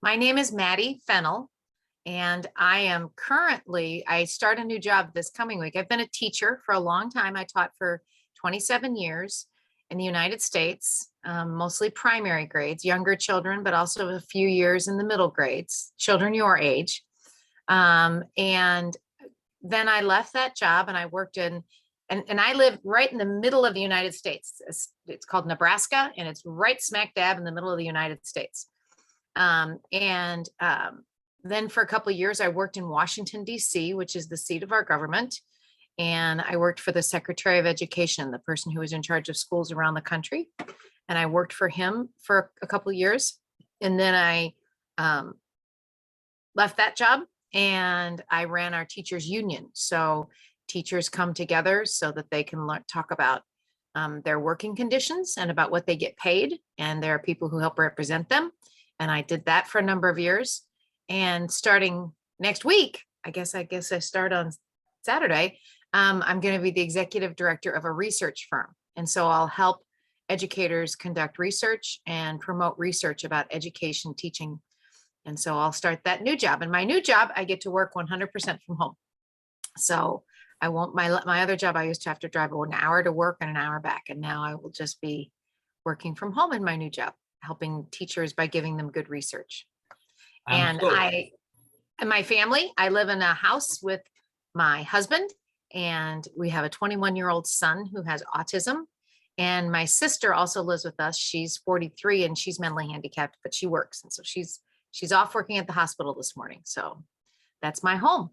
My name is Maddie Fennel, and I start a new job this coming week. I've been a teacher for a long time. I taught for 27 years in the United States, mostly primary grades, younger children, but also a few years in the middle grades, children your age. And then I left that job and I worked and I live right in the middle of the United States. It's called Nebraska, and it's right smack dab in the middle of the United States. And then for a couple of years, I worked in Washington, D.C., which is the seat of our government. And I worked for the Secretary of Education, the person who was in charge of schools around the country. And I worked for him for a couple of years. And then I left that job and I ran our teachers union. So teachers come together so that they can talk about their working conditions and about what they get paid. And there are people who help represent them. And I did that for a number of years. And starting next week, I guess I start on Saturday, I'm going to be the executive director of a research firm. And so I'll help educators conduct research and promote research about education teaching. And so I'll start that new job. And my new job, I get to work 100% from home. So I won't, my other job, I used to have to drive an hour to work and an hour back. And now I will just be working from home in my new job, helping teachers by giving them good research. And my family, I live in a house with my husband, and we have a 21-year-old son who has autism. And my sister also lives with us. She's 43 and she's mentally handicapped, but she works. And so she's off working at the hospital this morning. So that's my home.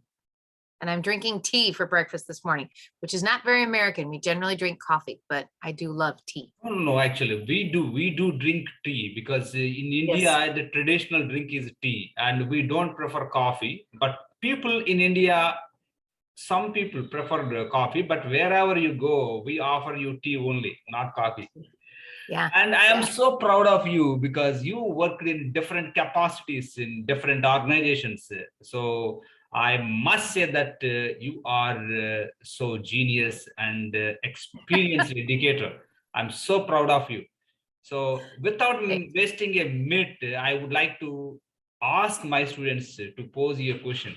And I'm drinking tea for breakfast this morning, which is not very American. We generally drink coffee, but I do love tea. No, actually, we do drink tea because in India, Yes. the traditional drink is tea, and we don't prefer coffee. But people in India, some people prefer the coffee, but wherever you go, we offer you tea only, not coffee. Yeah. And I am so proud of you because you worked in different capacities in different organizations. So I must say that you are so genius and experienced educator. I'm so proud of you. So without wasting a minute, I would like to ask my students to pose you a question.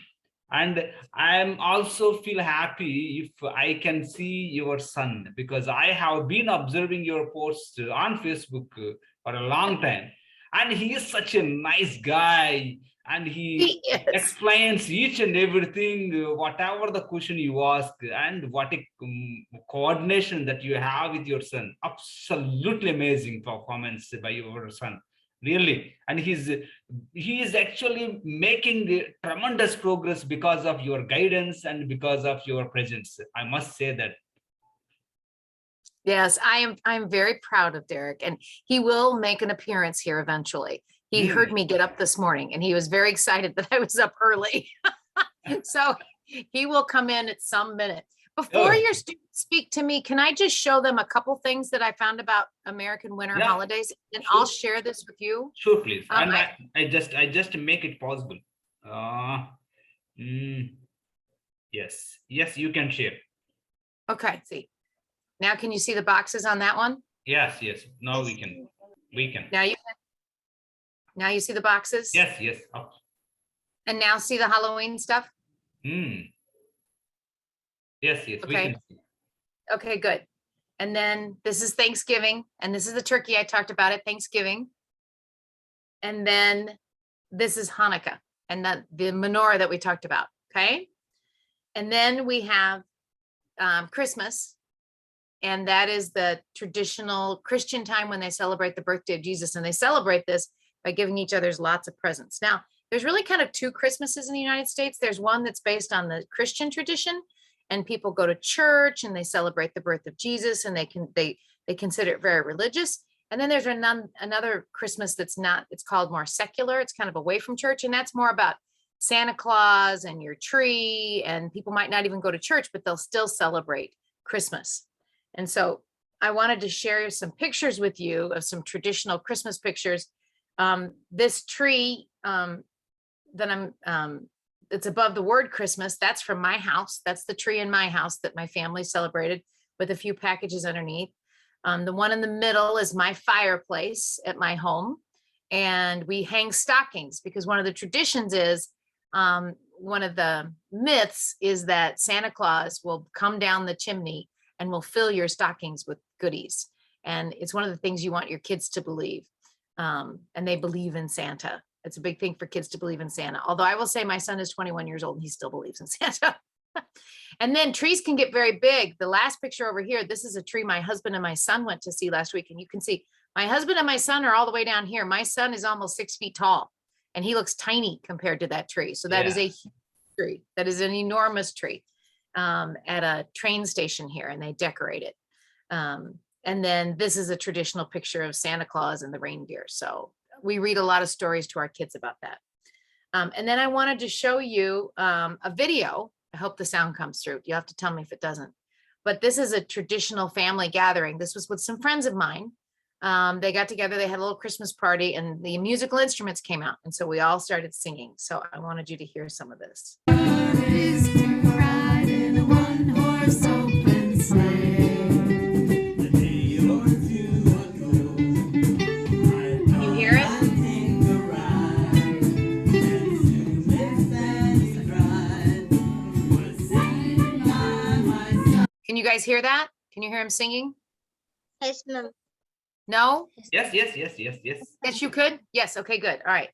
And I am also feel happy if I can see your son, because I have been observing your posts on Facebook for a long time. And he is such a nice guy. And he explains each and everything, whatever the question you ask, and what a coordination that you have with your son. Absolutely amazing performance by your son, really. And he is actually making tremendous progress because of your guidance and because of your presence. I must say that. Yes, I'm very proud of Derek, and he will make an appearance here eventually. He heard me get up this morning and he was very excited that I was up early. So he will come in at some minute. Before your students speak to me, can I just show them a couple things that I found about American winter holidays? And I'll share this with you. Sure, please. And I just make it possible. Yes, you can share. Okay, see. Now can you see the boxes on that one? Yes. Now we can. Now you see the boxes? Yes. Oh. And now see the Halloween stuff? Yes, okay. We can see. Okay, good. And then this is Thanksgiving, and this is the turkey I talked about at Thanksgiving. And then this is Hanukkah and the menorah that we talked about, okay? And then we have Christmas, and that is the traditional Christian time when they celebrate the birthday of Jesus, and they celebrate this by giving each other's lots of presents. Now, there's really kind of two Christmases in the United States. There's one that's based on the Christian tradition, and people go to church and they celebrate the birth of Jesus, and they consider it very religious. And then there's another Christmas that's not, it's called more secular. It's kind of away from church, and that's more about Santa Claus and your tree, and people might not even go to church, but they'll still celebrate Christmas. And so I wanted to share some pictures with you of some traditional Christmas pictures. This tree that it's above the word Christmas, that's from my house. That's the tree in my house that my family celebrated, with a few packages underneath. The one in the middle is my fireplace at my home. and we hang stockings because one of the traditions is, one of the myths is that Santa Claus will come down the chimney and will fill your stockings with goodies. And it's one of the things you want your kids to believe. And they believe in Santa. It's a big thing for kids to believe in Santa. Although I will say my son is 21 years old and he still believes in Santa. And then trees can get very big. The last picture over here, this is a tree my husband and my son went to see last week. And you can see my husband and my son are all the way down here. My son is almost 6 feet tall and he looks tiny compared to that tree. So that is a huge tree. That is an enormous tree, at a train station here, and they decorate it. And then this is a traditional picture of Santa Claus and the reindeer. So we read a lot of stories to our kids about that. And then I wanted to show you a video. I hope the sound comes through. You have to tell me if it doesn't. But this is a traditional family gathering. This was with some friends of mine. They got together, they had a little Christmas party, and the musical instruments came out. And so we all started singing. So I wanted you to hear some of this. Can you guys hear that? Can you hear him singing? Yes, ma'am. No? Yes. Yes, you could? Yes. Okay, good. All right.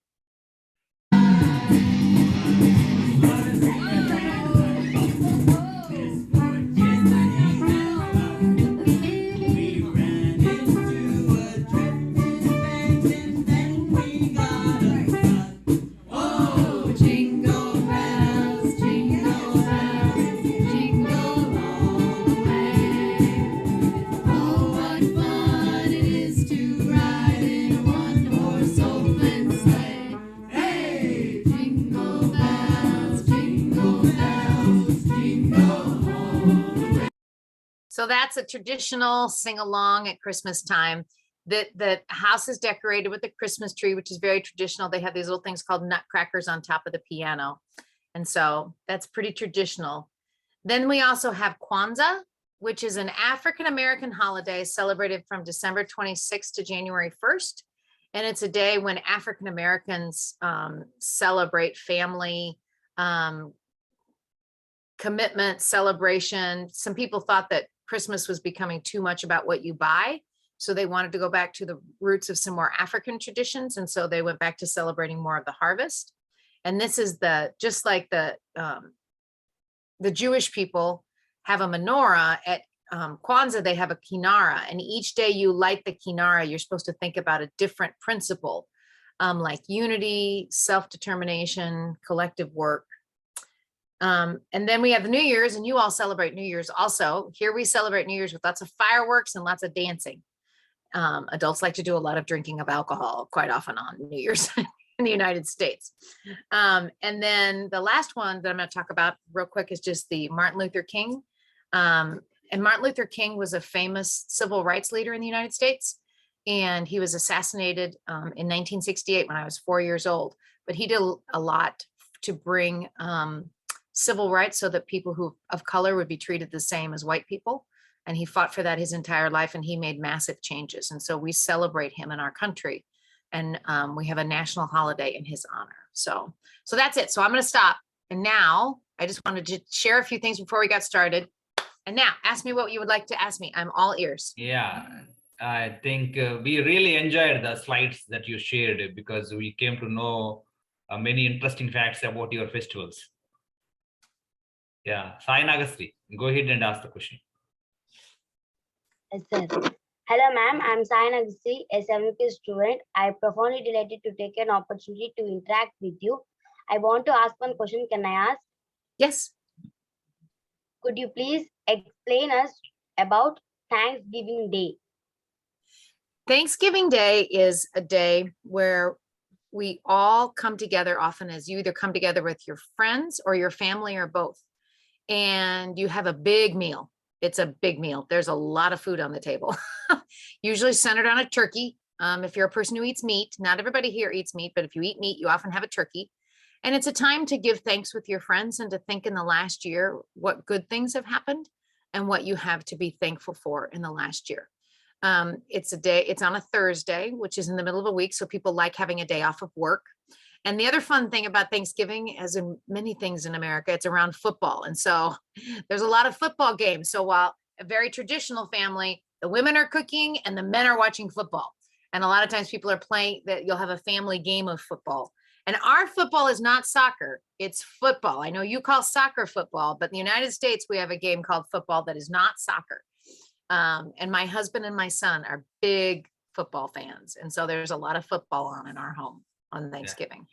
So that's a traditional sing-along at Christmas time. The house is decorated with a Christmas tree, which is very traditional. They have these little things called nutcrackers on top of the piano. And so that's pretty traditional. Then we also have Kwanzaa, which is an African-American holiday celebrated from December 26th to January 1st. And it's a day when African-Americans celebrate family, commitment, celebration. Some people thought that Christmas was becoming too much about what you buy. So they wanted to go back to the roots of some more African traditions. And so they went back to celebrating more of the harvest. And this is just like the Jewish people have a menorah at Kwanzaa, they have a kinara, and each day you light the kinara, you're supposed to think about a different principle, like unity, self-determination, collective work. And then we have the New Year's, and you all celebrate New Year's also. Here we celebrate New Year's with lots of fireworks and lots of dancing. Adults like to do a lot of drinking of alcohol quite often on New Year's in the United States. And then the last one that I'm going to talk about real quick is just the Martin Luther King. And Martin Luther King was a famous civil rights leader in the United States. And he was assassinated in 1968 when I was 4 years old. But he did a lot to bring civil rights so that people who of color would be treated the same as white people. And he fought for that his entire life, and he made massive changes. And so we celebrate him in our country, and we have a national holiday in his honor. So that's it. So I'm going to stop. And now I just wanted to share a few things before we got started. And now ask me what you would like to ask me. I'm all ears. Yeah, I think we really enjoyed the slides that you shared, because we came to know many interesting facts about your festivals. Yeah, Sai Nagastri, go ahead and ask the question. Yes, sir. Hello, ma'am. I'm Sai Nagastri, a 7th student. I'm profoundly delighted to take an opportunity to interact with you. I want to ask one question. Can I ask? Yes. Could you please explain us about Thanksgiving Day? Thanksgiving Day is a day where we all come together, often as you either come together with your friends or your family or both. And you have a big meal. It's a big meal. There's a lot of food on the table, usually centered on a turkey. If you're a person who eats meat, not everybody here eats meat, but if you eat meat, you often have a turkey. And it's a time to give thanks with your friends and to think in the last year what good things have happened and what you have to be thankful for in the last year. It's on a Thursday, which is in the middle of a week. So people like having a day off of work. And the other fun thing about Thanksgiving, as in many things in America, it's around football. And so there's a lot of football games. So while a very traditional family, the women are cooking and the men are watching football. And a lot of times people are playing that you'll have a family game of football. And our football is not soccer, it's football. I know you call soccer football, but in the United States, we have a game called football that is not soccer. And my husband and my son are big football fans. And so there's a lot of football on in our home on Thanksgiving.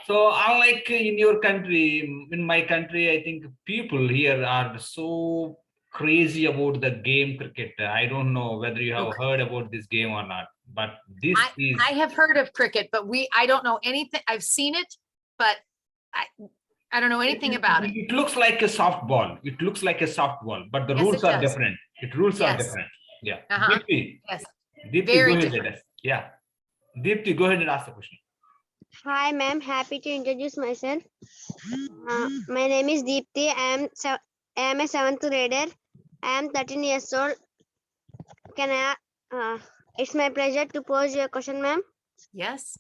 So unlike in your country, in my country, I think people here are so crazy about the game cricket. I don't know whether you have heard about this game or not, but this is. I have heard of cricket, but I don't know anything. I've seen it, but I don't know anything about it. It looks like a softball. It looks like a softball, but the Yes, rules it are does. different. Rules are Yes. different. Yeah. Uh-huh. Deepti, Yes. Deepti, Very go ahead. different. Yeah. Deepti, go ahead and ask the question. Hi, ma'am. Happy to introduce myself. My name is Deepti. I am a seventh grader. I am 13 years old. It's my pleasure to pose your question, ma'am. Yes.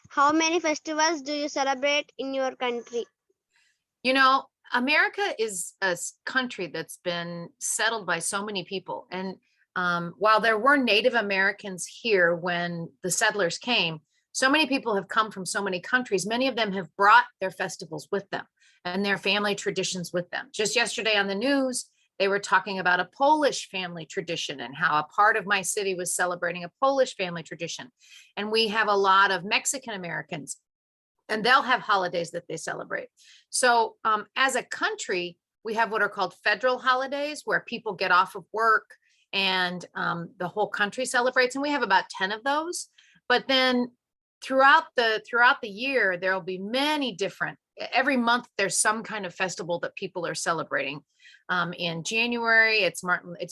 How many festivals do you celebrate in your country? You know, America is a country that's been settled by so many people. And while there were Native Americans here when the settlers came, so many people have come from so many countries. Many of them have brought their festivals with them and their family traditions with them. Just yesterday on the news, they were talking about a Polish family tradition and how a part of my city was celebrating a Polish family tradition. And we have a lot of Mexican Americans, and they'll have holidays that they celebrate. So as a country, we have what are called federal holidays where people get off of work and the whole country celebrates. And we have about 10 of those. But then throughout the year, there will be many different, every month there's some kind of festival that people are celebrating. In January, it's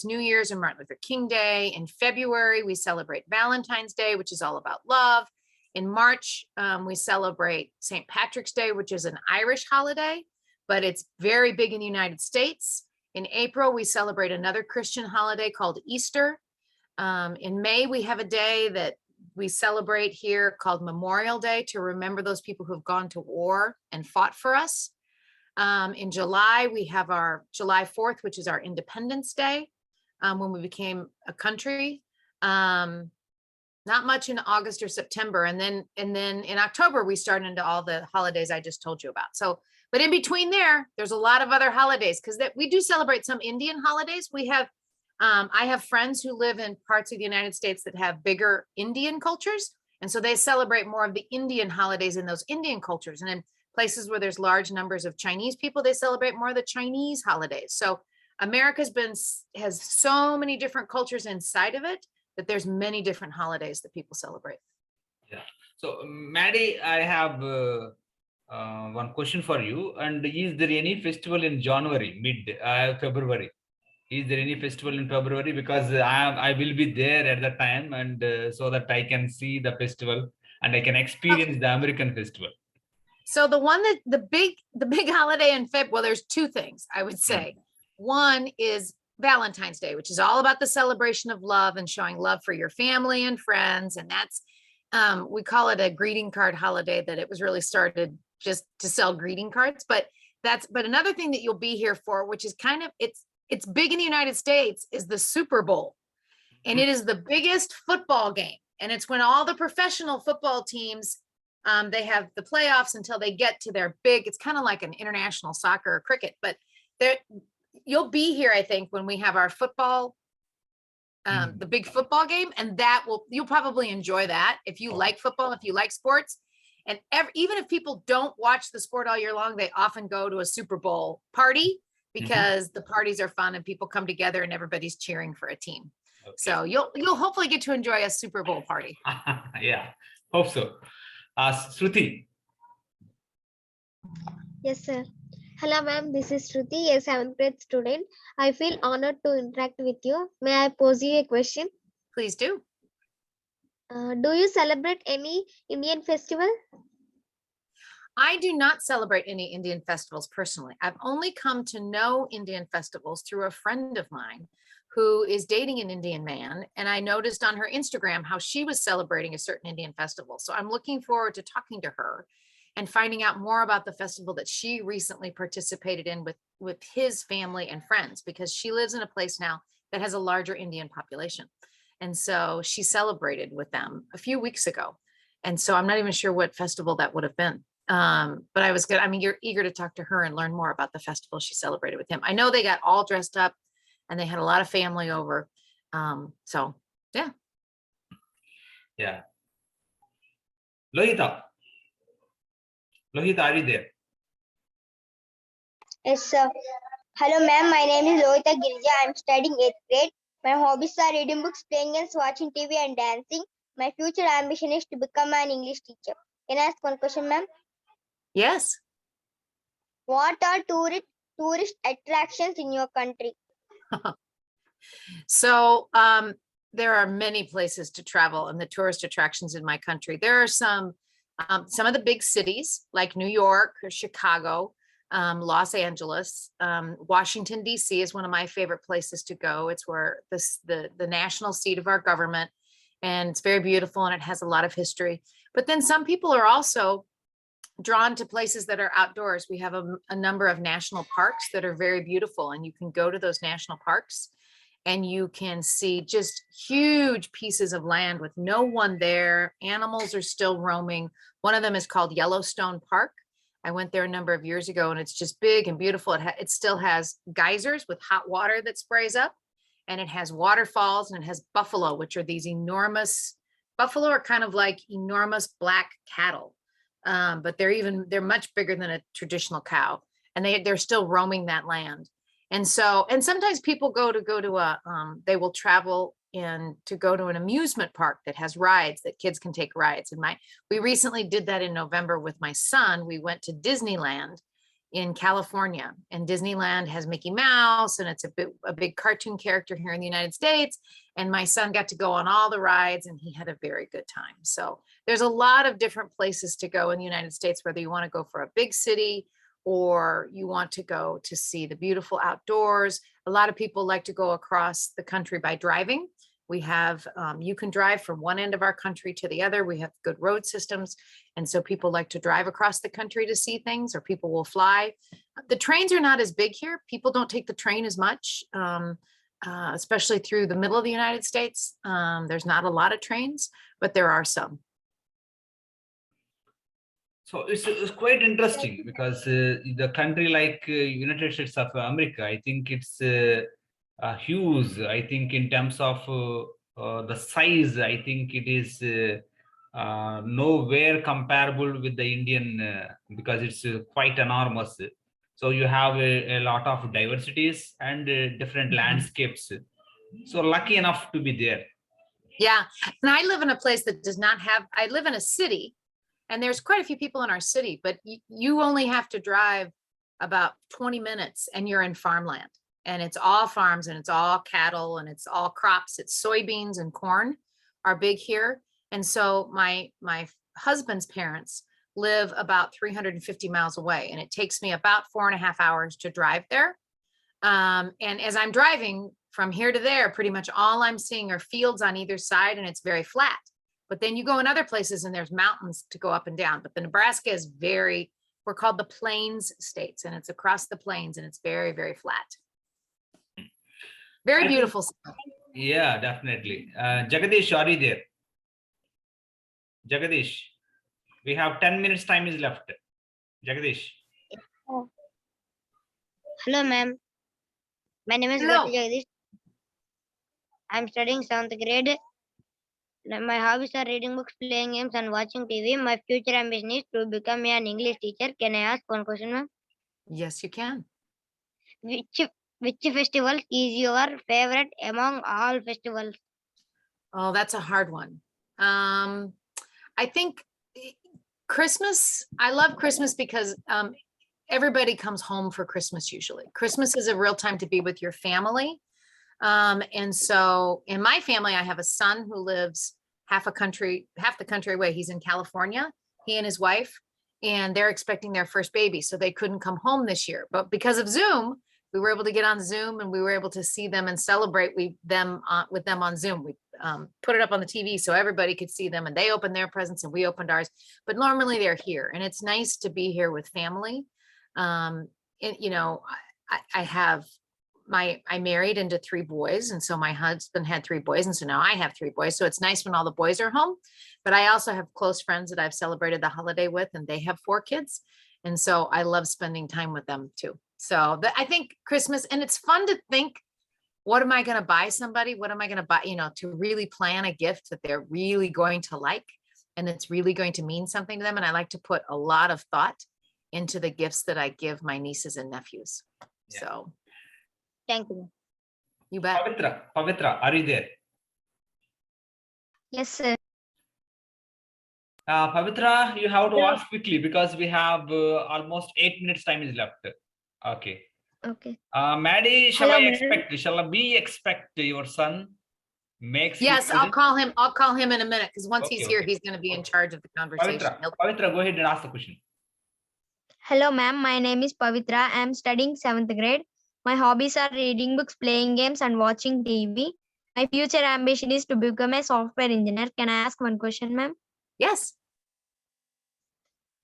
New Year's and Martin Luther King Day. In February, we celebrate Valentine's Day, which is all about love. In March, we celebrate St. Patrick's Day, which is an Irish holiday, but it's very big in the United States. In April, we celebrate another Christian holiday called Easter. In May, we have a day that we celebrate here called Memorial Day to remember those people who have gone to war and fought for us. In July, we have our July 4th, which is our Independence Day, when we became a country. Not much in August or September. And then in October, we start into all the holidays I just told you about. So, but in between there's a lot of other holidays because we do celebrate some Indian holidays. We have, I have friends who live in parts of the United States that have bigger Indian cultures. And so they celebrate more of the Indian holidays in those Indian cultures. And in places where there's large numbers of Chinese people, they celebrate more of the Chinese holidays. So America's has so many different cultures inside of it that there's many different holidays that people celebrate. Yeah. So Maddie, I have one question for you. And is there any festival in January, February? Is there any festival in February? Because I will be there at the time, and so that I can see the festival and I can experience the American festival. So the big holiday in February, well, there's two things I would say. One is Valentine's Day, which is all about the celebration of love and showing love for your family and friends. And that's, we call it a greeting card holiday, that it was really started just to sell greeting cards. But another thing that you'll be here for, which is kind of, it's big in the United States, is the Super Bowl. And it is the biggest football game. And it's when all the professional football teams, they have the playoffs until they get to their big, it's kind of like an international soccer or cricket, but you'll be here, I think, when we have our football, the big football game, and you'll probably enjoy that if you like football, if you like sports. And even if people don't watch the sport all year long, they often go to a Super Bowl party because the parties are fun and people come together and everybody's cheering for a team. Okay. So you'll hopefully get to enjoy a Super Bowl party. Yeah, hope so. Shruti. Yes, sir. Hello, ma'am. This is Shruti, a 7th grade student. I feel honored to interact with you. May I pose you a question? Please do. Do you celebrate any Indian festival? I do not celebrate any Indian festivals personally. I've only come to know Indian festivals through a friend of mine who is dating an Indian man. And I noticed on her Instagram how she was celebrating a certain Indian festival. So I'm looking forward to talking to her and finding out more about the festival that she recently participated in with his family and friends, because she lives in a place now that has a larger Indian population. And so she celebrated with them a few weeks ago. And so I'm not even sure what festival that would have been. But I was good. I mean, you're eager to talk to her and learn more about the festival she celebrated with him. I know they got all dressed up and they had a lot of family over. So yeah. Yeah. Lohita. Lohita, are you there? Yes, sir. Hello, ma'am. My name is Lohita Girija. I'm studying 8th grade. My hobbies are reading books, playing games, watching TV, and dancing. My future ambition is to become an English teacher. Can I ask one question, ma'am? Yes. What are tourist attractions in your country? So there are many places to travel and the tourist attractions in my country. There are some of the big cities like New York or Chicago, Los Angeles, Washington, D.C. is one of my favorite places to go. It's where the national seat of our government, and it's very beautiful and it has a lot of history. But then some people are also drawn to places that are outdoors. We have a number of national parks that are very beautiful, and you can go to those national parks and you can see just huge pieces of land with no one there. Animals are still roaming. One of them is called Yellowstone Park. I went there a number of years ago and it's just big and beautiful. It still has geysers with hot water that sprays up, and it has waterfalls, and it has buffalo, which are these enormous, buffalo are kind of like enormous black cattle. But they're much bigger than a traditional cow, and they're still roaming that land. And sometimes people they will travel to go to an amusement park that has rides that kids can take rides. And we recently did that in November with my son. We went to Disneyland in California, and Disneyland has Mickey Mouse, and it's a big cartoon character here in the United States. And my son got to go on all the rides and he had a very good time. So there's a lot of different places to go in the United States, whether you want to go for a big city or you want to go to see the beautiful outdoors. A lot of people like to go across the country by driving. We have, you can drive from one end of our country to the other. We have good road systems. And so people like to drive across the country to see things, or people will fly. The trains are not as big here. People don't take the train as much, especially through the middle of the United States. There's not a lot of trains, but there are some. So it's quite interesting because the country like United States of America, I think it's huge. I think in terms of the size, I think it is nowhere comparable with the Indian because it's quite enormous. So you have a lot of diversities and different landscapes. So lucky enough to be there. Yeah, and I live in a place that does not have, I live in a city, and there's quite a few people in our city, but you only have to drive about 20 minutes and you're in farmland, and it's all farms and it's all cattle and it's all crops. It's soybeans and corn are big here. And so my husband's parents live about 350 miles away, and it takes me about 4.5 hours to drive there. And as I'm driving from here to there, pretty much all I'm seeing are fields on either side, and it's very flat. But then you go in other places and there's mountains to go up and down. But the Nebraska is we're called the Plains States, and it's across the plains, and it's very, very flat. Very beautiful. Yeah, definitely. Jagadish, are you there? Jagadish, we have 10 minutes time is left. Jagadish. Oh. Hello, ma'am. My name is Hello. Jagadish. I'm studying 7th grade. My hobbies are reading books, playing games, and watching TV. My future ambition is to become an English teacher. Can I ask one question, ma'am? Yes, you can. Which festival is your favorite among all festivals? Oh, that's a hard one. I think Christmas, I love Christmas because everybody comes home for Christmas usually. Christmas is a real time to be with your family. And so in my family, I have a son who lives half the country away. He's in California, he and his wife, and they're expecting their first baby. So they couldn't come home this year, but because of Zoom, we were able to get on Zoom and we were able to see them and celebrate with them on Zoom. We put it up on the TV so everybody could see them, and they opened their presents and we opened ours. But normally they're here, and it's nice to be here with family. And, you know, I married into 3 boys, and so my husband had 3 boys, and so now I have 3 boys. So it's nice when all the boys are home. But I also have close friends that I've celebrated the holiday with, and they have 4 kids. And so I love spending time with them too. So I think Christmas, and it's fun to think, what am I going to buy somebody? What am I going to buy, you know, to really plan a gift that they're really going to like, and it's really going to mean something to them. And I like to put a lot of thought into the gifts that I give my nieces and nephews. Yeah. So Thank you. you bet. Pavitra, are you there? Yes, sir. Pavitra, you have to Yeah. ask quickly because we have almost 8 minutes time is left. Okay. Okay. Maddie, Hello, ma'am. shall we expect your son makes his Yes, I'll present? call him in a minute, because once he's Okay, here, okay. he's going to be in charge of the conversation. Pavitra, go ahead and ask the question. Hello, ma'am. My name is Pavitra. I am studying 7th grade. My hobbies are reading books, playing games, and watching TV. My future ambition is to become a software engineer. Can I ask one question, ma'am? Yes.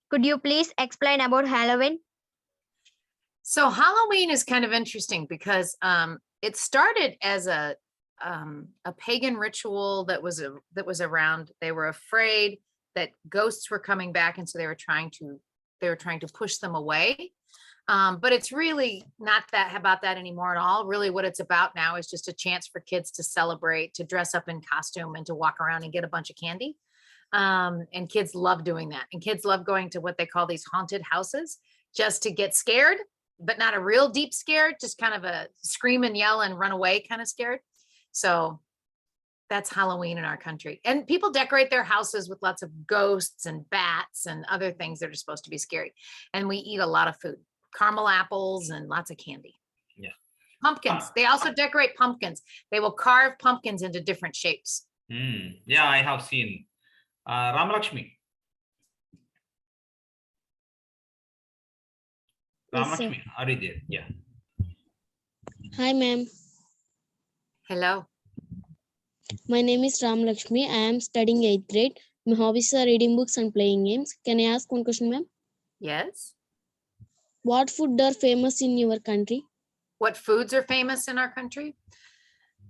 Could you please explain about Halloween? So Halloween is kind of interesting because it started as a pagan ritual that was around. They were afraid that ghosts were coming back, and so they were trying to push them away. But it's really not about that anymore at all. Really, what it's about now is just a chance for kids to celebrate, to dress up in costume, and to walk around and get a bunch of candy. And kids love doing that. And kids love going to what they call these haunted houses just to get scared, but not a real deep scared, just kind of a scream and yell and run away kind of scared. So that's Halloween in our country. And people decorate their houses with lots of ghosts and bats and other things that are supposed to be scary. And we eat a lot of food, caramel apples and lots of candy. Yeah. Pumpkins. They also decorate pumpkins. They will carve pumpkins into different shapes. Yeah, I have seen. Ramalakshmi. Yes, sir. Ramalakshmi, are you there? Yeah. Hi, ma'am. Hello. My name is Ram Lakshmi. I am studying 8th grade. My hobbies are reading books and playing games. Can I ask one question, ma'am? Yes. What food are famous in your country? What foods are famous in our country?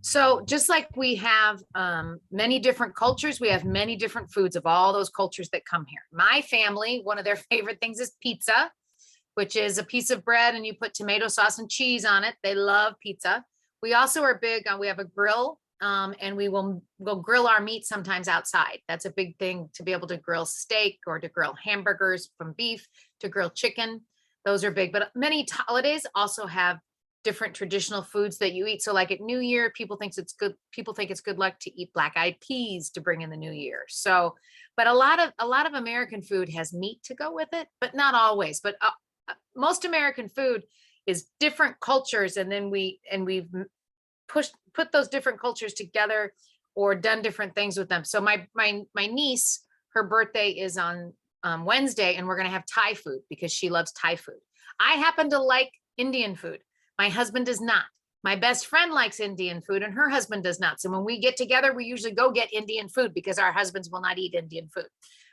So just like we have many different cultures, we have many different foods of all those cultures that come here. My family, one of their favorite things is pizza, which is a piece of bread and you put tomato sauce and cheese on it. They love pizza. We also are big on, we have a grill, and we'll grill our meat sometimes outside. That's a big thing, to be able to grill steak or to grill hamburgers from beef, to grill chicken. Those are big, but many holidays also have different traditional foods that you eat. So like at New Year, people think it's good luck to eat black-eyed peas to bring in the new year. So, but a lot of American food has meat to go with it, but not always. But most American food is different cultures, and then we've put those different cultures together or done different things with them. So my niece, her birthday is on Wednesday, and we're going to have Thai food because she loves Thai food. I happen to like Indian food. My husband does not. My best friend likes Indian food and her husband does not. So when we get together, we usually go get Indian food because our husbands will not eat Indian food.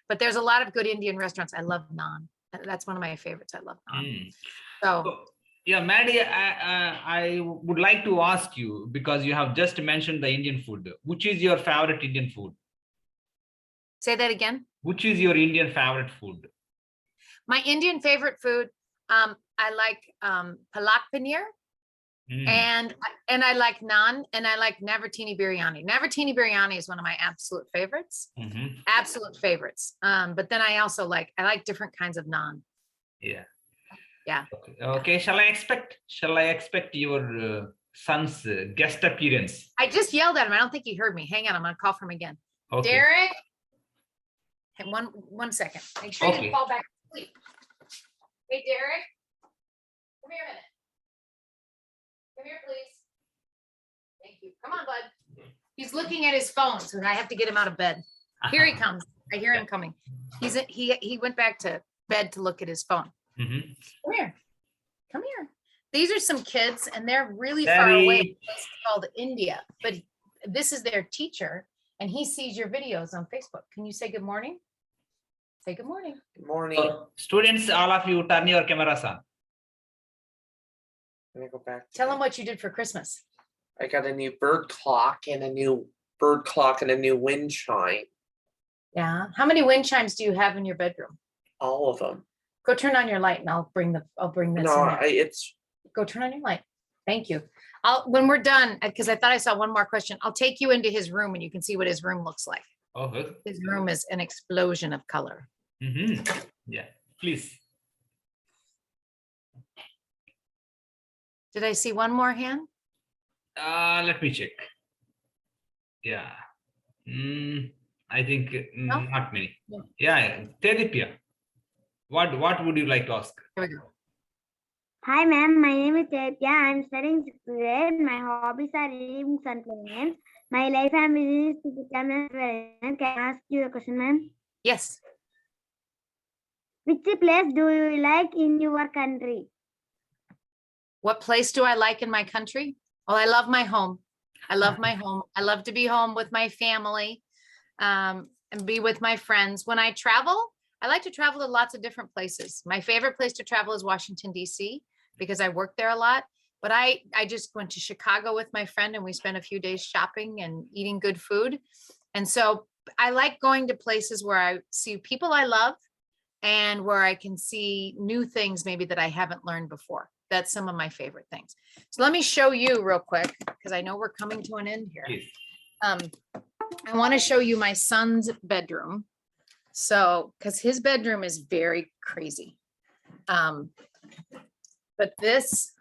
But there's a lot of good Indian restaurants. I love naan. That's one of my favorites. I love naan. So yeah, Maddie, I would like to ask you, because you have just mentioned the Indian food. Which is your favorite Indian food? Say that again. Which is your Indian favorite food? My Indian favorite food, I like palak paneer, and I like naan, and I like Navratini biryani. Navratini biryani is one of my absolute favorites. Absolute favorites. But then I also like different kinds of naan. Yeah. Yeah. Okay. Shall I expect your son's guest appearance? I just yelled at him. I don't think he heard me. Hang on, I'm gonna call for him again. Okay. Derek. Hey, one second. Make sure you fall back to sleep. Hey, Derek. Come here a minute. Come here, please. Thank you. Come on, bud. He's looking at his phone, so I have to get him out of bed. Here he comes. I hear him coming. He went back to bed to look at his phone. Come here. Come here. These are some kids and they're really far away. Very, It's called India, but this is their teacher and he sees your videos on Facebook. Can you say good morning? Say good morning. Good morning. so students, all of you turn your cameras on. Let me go back. to Tell that. them what you did for Christmas. I got a new bird clock and a new wind chime. Yeah. How many wind chimes do you have in your bedroom? All of them. Go turn on your light and I'll bring this No, in there. it's Go turn on your light. Thank you. When we're done, because I thought I saw one more question, I'll take you into his room and you can see what his room looks like. Oh, good. His room is an explosion of color. Yeah, please. Did I see one more hand? Let me check. Yeah. I think No? not many. No. Yeah, Tedipia. What would you like to ask? Here we go. Hi ma'am, my name is Tepia. I'm studying 6th grade. My hobbies are reading books and playing games. My life ambition is to become a veteran. Can I ask you a question, ma'am? Yes. Which place do you like in your country? What place do I like in my country? Well, I love my home. I love my home. I love to be home with my family and be with my friends. When I travel, I like to travel to lots of different places. My favorite place to travel is Washington, D.C. because I work there a lot. But I just went to Chicago with my friend and we spent a few days shopping and eating good food. And so I like going to places where I see people I love and where I can see new things maybe that I haven't learned before. That's some of my favorite things. So let me show you real quick because I know we're coming to an end here. Please. I want to show you my son's bedroom. So, because his bedroom is very crazy. But this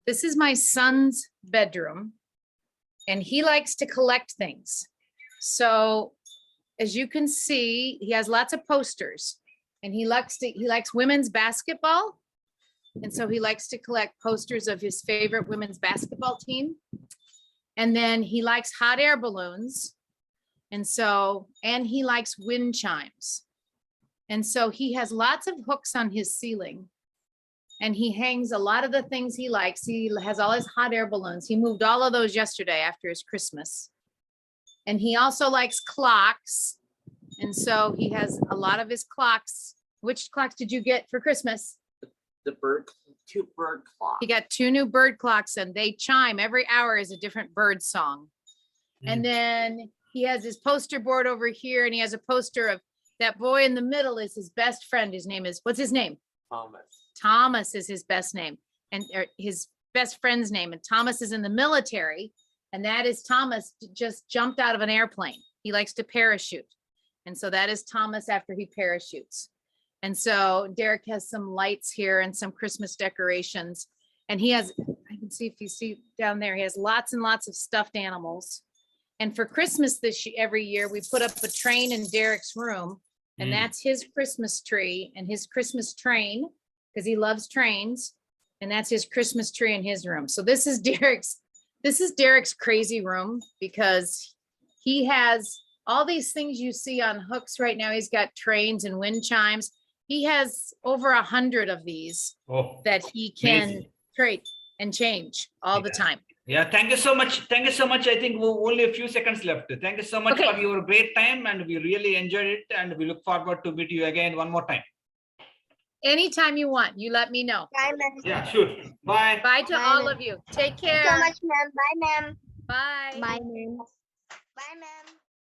is my son's bedroom and he likes to collect things. So as you can see, he has lots of posters and he likes women's basketball. And so he likes to collect posters of his favorite women's basketball team. And then he likes hot air balloons. And he likes wind chimes. And so he has lots of hooks on his ceiling. And he hangs a lot of the things he likes. He has all his hot air balloons. He moved all of those yesterday after his Christmas. And he also likes clocks. And so he has a lot of his clocks. Which clocks did you get for Christmas? two bird clocks. He got 2 new bird clocks and they chime. Every hour is a different bird song. And then he has his poster board over here and he has a poster of that boy in the middle is his best friend. His name is, what's his name? Thomas. Thomas is his best name and his best friend's name. And Thomas is in the military. And that is Thomas just jumped out of an airplane. He likes to parachute. And so that is Thomas after he parachutes. And so Derek has some lights here and some Christmas decorations. And he has, I can see if you see down there, he has lots and lots of stuffed animals. And for Christmas every year, we put up a train in Derek's room. And that's his Christmas tree and his Christmas train, because he loves trains. And that's his Christmas tree in his room. So this is Derek's crazy room because he has all these things you see on hooks right now. He's got trains and wind chimes. He has over 100 of these that he can amazing. trade and change all the time. Yeah, thank you so much. Thank you so much. I think only a few seconds left. Thank you so much for your great time and we really enjoyed it and we look forward to meet you again one more time. Anytime you want, you let me know. Bye, ma'am. Yeah, sure. Bye. Bye to Bye, all ma'am. of you. Take Thank you care. so much, ma'am. Bye, ma'am. Bye. Bye, ma'am. Bye, ma'am.